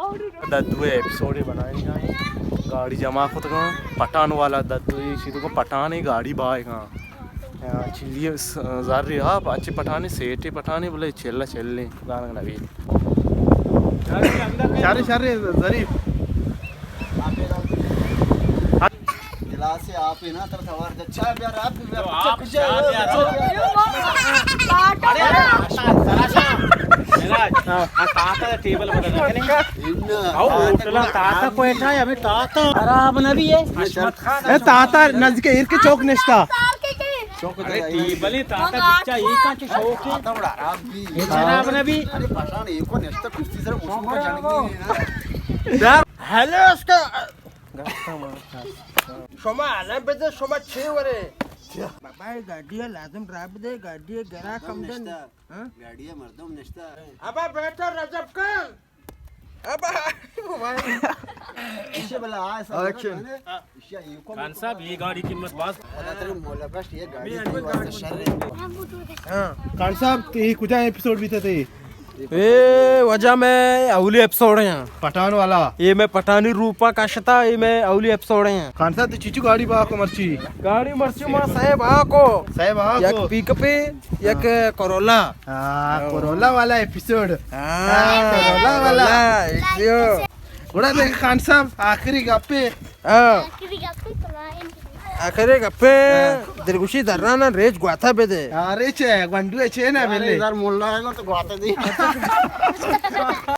दद्दू episode बनाए गाड़ी जमा खुद का पठान वाला दद्दू सीधे को पठान ही गाड़ी बाएगा चिल्ली जार रहा अच्छे पठाने सेठे पठाने बोले चलना चलने गाना नवी शारे शारे जरीफ से आप ही ना तरफ हमारे अच्छा यार आप ताता टेबल बदलना ताता को ऐसा है हमें ताता आराम ना भी है ए ताता नजदीक इर के चौक नेस्ता चौक अरे टेबल ही ताता बिच्चा एक का शौक है ताता बड़ा आराम भी ये आराम ना भी अरे पठान एक को नेस्ता कुश्ती सर उसको जाने यार हेलो उसका शोमा आना बेटे शोमा 6 वरे बाबा गाड़ी लाजम ड्राइव दे गाड़ी गरा कम दन हां गाड़ी है मर्दम नेस्ता अबे बेटा रजब का अबे इसे बोला आ सब एक्शन खान साहब ये गाड़ी कीमत बात तेरे मौला बस ये गाड़ी हां खान साहब ये कुछ एपिसोड भी थे ए वजह में अवली एपिसोड है पठान वाला ये मैं पठानी रूपा का शता ये मैं अवली एपिसोड है खान साहब तो चीचू गाड़ी बा को मर्ची गाड़ी मर्ची मां साहब आको साहब एक पिकअप एक कोरोला हां कोरोला वाला एपिसोड कोरोला वाला यो बड़ा देख खान साहब आखिरी गप्पे आखिरी गप्पे दिलगुशी दर्राना रेज ग्वाथा बेदे अरे छे गंडू छे ना बेले यार मोल्ला है ना तो गाता दी